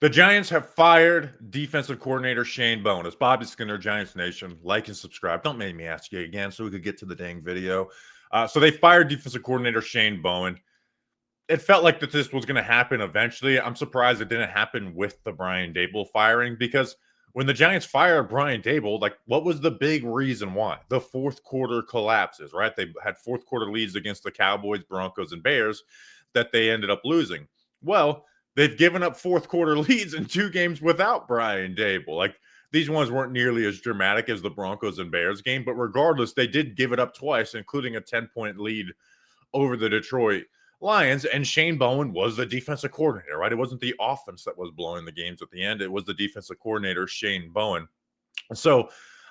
The Giants have fired defensive coordinator Shane Bowen. It's Bobby Skinner, Giants Nation. Like and subscribe. Don't make me ask you again so we could get to the dang video. So they fired defensive coordinator Shane Bowen. It felt like that this was going to happen eventually. I'm surprised it didn't happen with the Brian Daboll firing because when the Giants fired Brian Daboll, like what was the big reason why? The fourth quarter collapses, right? They had fourth quarter leads against the Cowboys, Broncos, and Bears that they ended up losing. Well, they've given up fourth quarter leads in 2 games without Brian Daboll. Like these ones weren't nearly as dramatic as the Broncos and Bears game, but regardless, they did give it up twice, including a 10-point lead over the Detroit Lions. And Shane Bowen was the defensive coordinator, right? It wasn't the offense that was blowing the games at the end. It was the defensive coordinator, Shane Bowen. So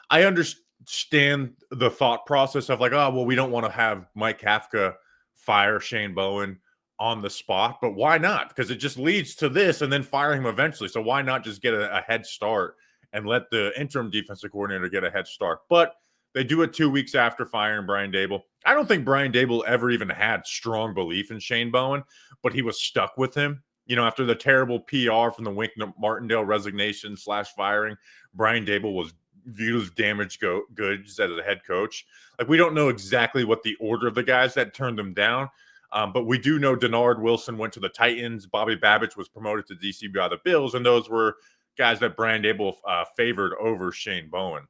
I understand the thought process of like, oh, well, we don't want to have Mike Kafka fire Shane Bowen on the spot, but why not? Because it just leads to this and then fire him eventually. So why not just get a head start and let the interim defensive coordinator get a head start? But they do it 2 weeks after firing Brian Daboll. I don't think Brian Daboll ever even had strong belief in Shane Bowen, but he was stuck with him. You know, after the terrible PR from the Wink Martindale resignation / firing, Brian Daboll was viewed as damaged goods as a head coach. Like, we don't know exactly what the order of the guys that turned them down, but we do know Denard Wilson went to the Titans. Bobby Babich was promoted to DC by the Bills, and those were guys that Brian Daboll favored over Shane Bowen.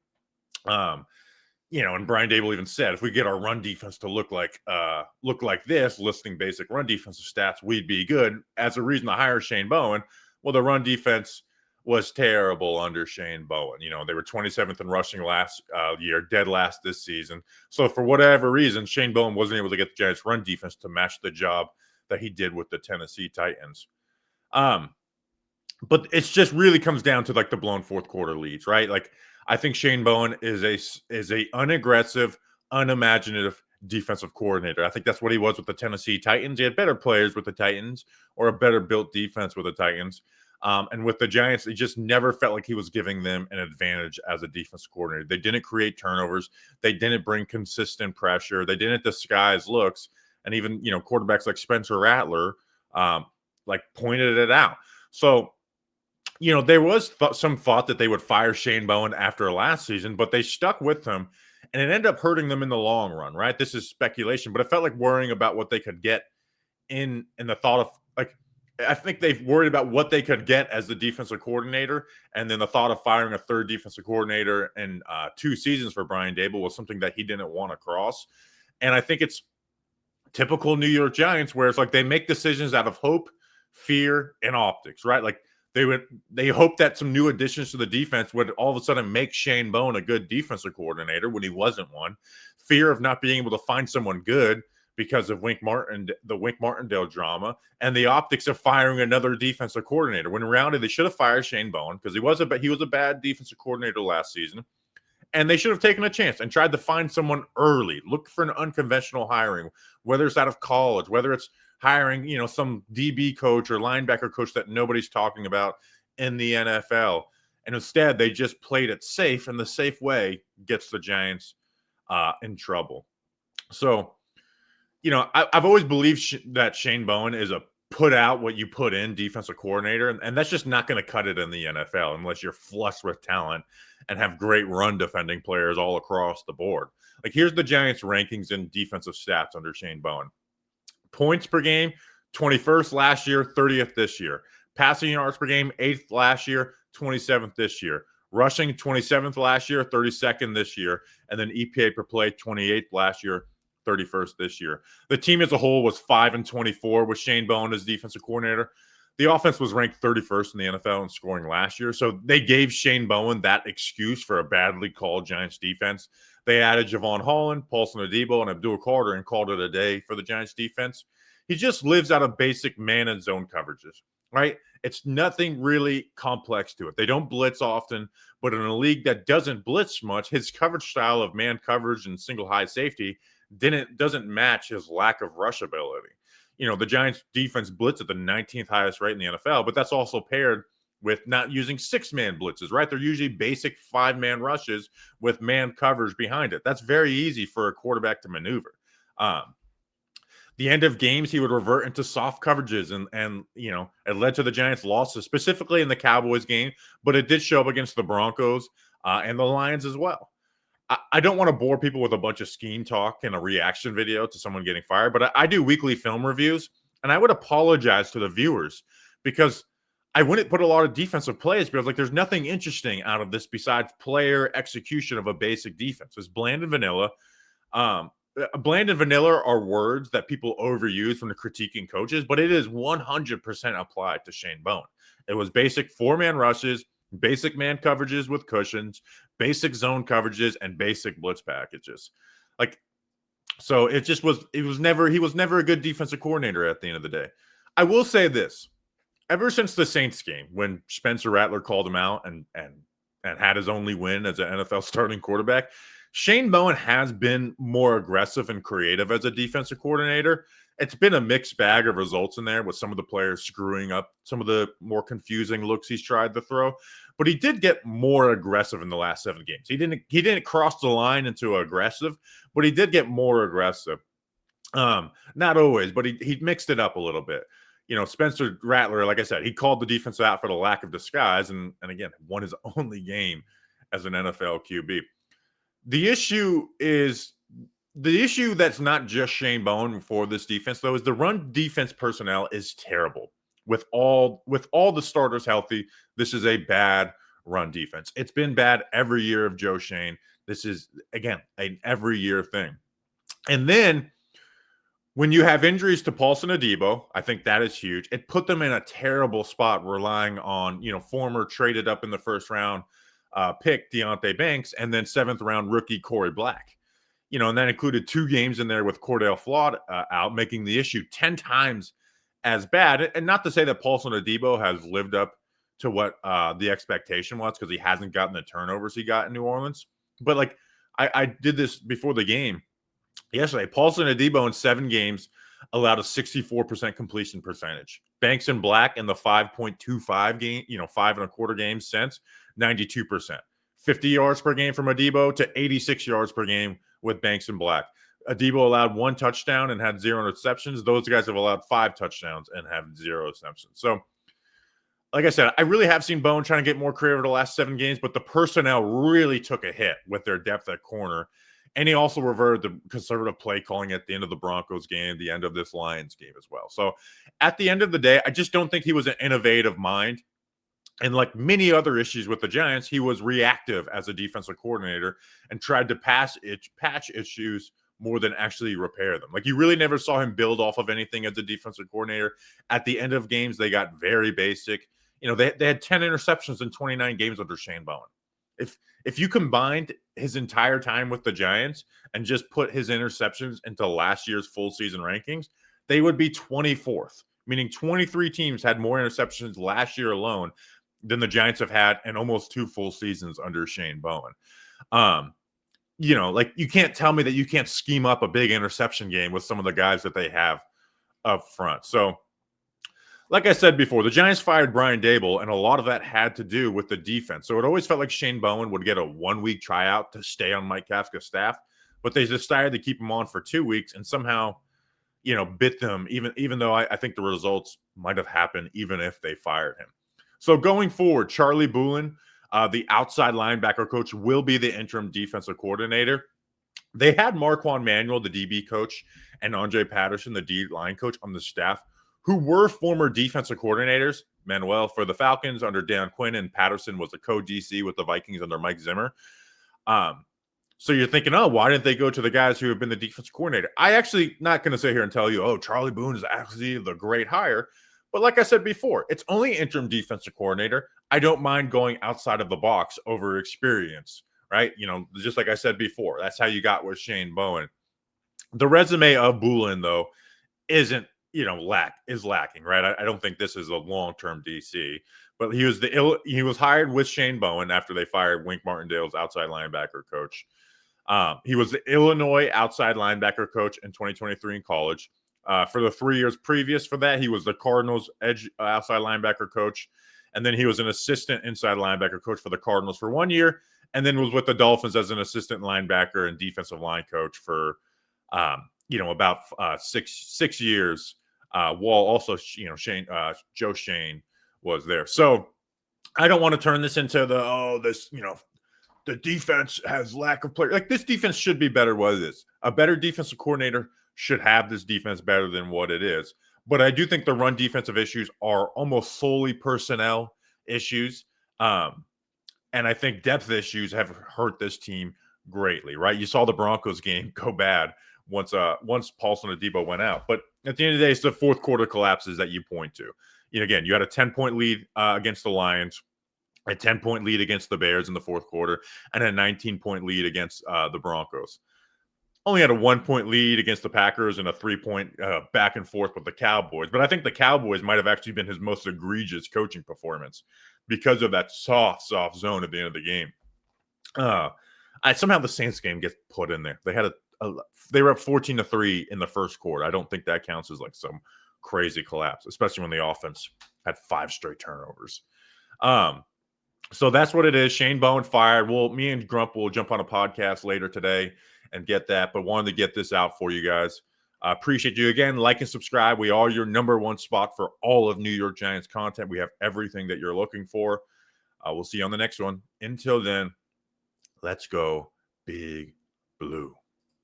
You know, and Brian Daboll even said, if we get our run defense to look like this, listing basic run defensive stats, we'd be good. As a reason to hire Shane Bowen, well, the run defense was terrible under Shane Bowen. You know, they were 27th in rushing last year, dead last this season. So for whatever reason, Shane Bowen wasn't able to get the Giants' run defense to match the job that he did with the Tennessee Titans. But it's just really comes down to like the blown fourth quarter leads, right? Like, I think Shane Bowen is a unaggressive, unimaginative defensive coordinator. I think that's what he was with the Tennessee Titans. He had better players with the Titans or a better built defense with the Titans. And with the Giants, it just never felt like he was giving them an advantage as a defensive coordinator. They didn't create turnovers. They didn't bring consistent pressure. They didn't disguise looks. And even, you know, quarterbacks like Spencer Rattler like pointed it out. So, you know, there was some thought that they would fire Shane Bowen after last season, but they stuck with him, and it ended up hurting them in the long run, right? This is speculation, but it felt like worrying about what they could get in the thought of, like, I think they've worried about what they could get as the defensive coordinator, and then the thought of firing a third defensive coordinator in 2 seasons for Brian Daboll was something that he didn't want to cross. And I think it's typical New York Giants, where it's like they make decisions out of hope, fear, and optics, right? Like, they hope that some new additions to the defense would all of a sudden make Shane Bowen a good defensive coordinator when he wasn't one. Fear of not being able to find someone good because of the Wink Martindale drama, and the optics of firing another defensive coordinator. When in reality, they should have fired Shane Bowen because he was a bad defensive coordinator last season, and they should have taken a chance and tried to find someone early. Look for an unconventional hiring, whether it's out of college, whether it's hiring, you know, some DB coach or linebacker coach that nobody's talking about in the NFL. And instead, they just played it safe, and the safe way gets the Giants in trouble. So, you know, I've always believed that Shane Bowen is a put out what you put in defensive coordinator, and that's just not going to cut it in the NFL unless you're flush with talent and have great run defending players all across the board. Like, here's the Giants' rankings in defensive stats under Shane Bowen. Points per game, 21st last year, 30th this year. Passing yards per game, 8th last year, 27th this year. Rushing, 27th last year, 32nd this year. And then EPA per play, 28th last year, 31st this year. The team as a whole was 5-24 with Shane Bowen as defensive coordinator. The offense was ranked 31st in the NFL in scoring last year. So they gave Shane Bowen that excuse for a badly called Giants defense. They added Javon Holland, Paulson Adebo, and Abdul Carter and called it a day for the Giants defense. He just lives out of basic man and zone coverages, right? It's nothing really complex to it. They don't blitz often, but in a league that doesn't blitz much, his coverage style of man coverage and single high safety doesn't match his lack of rush ability. You know, the Giants defense blitz at the 19th highest rate in the NFL, but that's also paired with not using 6-man blitzes, right? They're usually basic 5-man rushes with man coverage behind it. That's very easy for a quarterback to maneuver. the end of games, he would revert into soft coverages, and it led to the Giants' losses, specifically in the Cowboys game, but it did show up against the Broncos and the Lions as well. I don't want to bore people with a bunch of scheme talk and a reaction video to someone getting fired, but I do weekly film reviews, and I would apologize to the viewers because I wouldn't put a lot of defensive plays because there's nothing interesting out of this besides player execution of a basic defense. It's bland and vanilla. Bland and vanilla are words that people overuse when they're critiquing coaches, but it is 100% applied to Shane Bowen. It was basic four-man rushes, basic man coverages with cushions, basic zone coverages, and basic blitz packages. So it just was. He was never a good defensive coordinator at the end of the day. I will say this: ever since the Saints game, when Spencer Rattler called him out and had his only win as an NFL starting quarterback, Shane Bowen has been more aggressive and creative as a defensive coordinator. It's been a mixed bag of results in there with some of the players screwing up some of the more confusing looks he's tried to throw. But he did get more aggressive in the last 7 games. He didn't cross the line into aggressive, but he did get more aggressive. Not always, but he mixed it up a little bit. Spencer Rattler, like I said, he called the defense out for the lack of disguise, and again, won his only game as an NFL QB. The issue that's not just Shane Bowen for this defense, though, is the run defense personnel is terrible. With all the starters healthy, this is a bad run defense. It's been bad every year of Joe Shane. This is, again, an every year thing. And then when you have injuries to Paulson Adebo, I think that is huge. It put them in a terrible spot relying on, former traded up in the first round pick Deonte Banks and then 7th round rookie Corey Black. And that included 2 games in there with Cordell Flott out, making the issue 10 times as bad. And not to say that Paulson Adebo has lived up to what the expectation was, because he hasn't gotten the turnovers he got in New Orleans. But I did this before the game yesterday. Paulson Adebo in 7 games allowed a 64% completion percentage. Banks and Black in the 5.25 game, 5.25 games since, 92%. 50 yards per game from Adebo to 86 yards per game with Banks and Black. Adebo allowed 1 touchdown and had 0 interceptions. Those guys have allowed 5 touchdowns and have 0 interceptions. So, like I said, I really have seen Bowen trying to get more creative the last 7 games, but the personnel really took a hit with their depth at corner. And he also reverted the conservative play calling at the end of the Broncos game, the end of this Lions game as well. So, at the end of the day, I just don't think he was an innovative mind. And like many other issues with the Giants, he was reactive as a defensive coordinator and tried to patch issues more than actually repair them. You really never saw him build off of anything as a defensive coordinator. At the end of games, they got very basic. They had 10 interceptions in 29 games under Shane Bowen. If you combined his entire time with the Giants and just put his interceptions into last year's full season rankings, they would be 24th, meaning 23 teams had more interceptions last year alone than the Giants have had in almost 2 full seasons under Shane Bowen. You can't tell me that you can't scheme up a big interception game with some of the guys that they have up front. So, like I said before, the Giants fired Brian Daboll, and a lot of that had to do with the defense. So it always felt like Shane Bowen would get a 1-week tryout to stay on Mike Kafka's staff, but they decided to keep him on for 2 weeks and somehow, bit them, even though I think the results might have happened even if they fired him. So going forward, Charlie Boulin, the outside linebacker coach, will be the interim defensive coordinator. They had Marquand Manuel, the DB coach, and Andre Patterson, the D-line coach, on the staff, who were former defensive coordinators. Manuel for the Falcons under Dan Quinn, and Patterson was the co-DC with the Vikings under Mike Zimmer. So you're thinking, why didn't they go to the guys who have been the defensive coordinator? I actually not going to sit here and tell you, Charlie Boone is actually the great hire. But like I said before, it's only interim defensive coordinator. I don't mind going outside of the box over experience, right? Just like I said before, that's how you got with Shane Bowen. The resume of Boulin, though, isn't, lacking, right? I don't think this is a long-term DC, but he was hired with Shane Bowen after they fired Wink Martindale's outside linebacker coach. He was the Illinois outside linebacker coach in 2023 in college. For the 3 years previous for that, he was the Cardinals edge outside linebacker coach. And then he was an assistant inside linebacker coach for the Cardinals for 1 year. And then was with the Dolphins as an assistant linebacker and defensive line coach for about 6 years, while also, Joe Shane was there. So I don't want to turn this into the defense has lack of player. Like, this defense should be better what it is. A better defensive coordinator should have this defense better than what it is. But I do think the run defensive issues are almost solely personnel issues. And I think depth issues have hurt this team greatly, right? You saw the Broncos game go bad once Paulson Adebo went out. But at the end of the day, it's the fourth quarter collapses that you point to. Again, you had a 10-point lead against the Lions, a 10-point lead against the Bears in the fourth quarter, and a 19-point lead against the Broncos. Only had a 1-point lead against the Packers and a 3-point back and forth with the Cowboys. But I think the Cowboys might have actually been his most egregious coaching performance because of that soft zone at the end of the game. Somehow the Saints game gets put in there. They were up 14-3 in the first quarter. I don't think that counts as like some crazy collapse, especially when the offense had 5 straight turnovers. So that's what it is. Shane Bowen fired. Me and Grump will jump on a podcast later today and get that, but wanted to get this out for you guys. I appreciate you again. Like and subscribe. We are your number one spot for all of New York Giants content. We have everything that you're looking for. We'll see you on the next one. Until then, let's go Big Blue.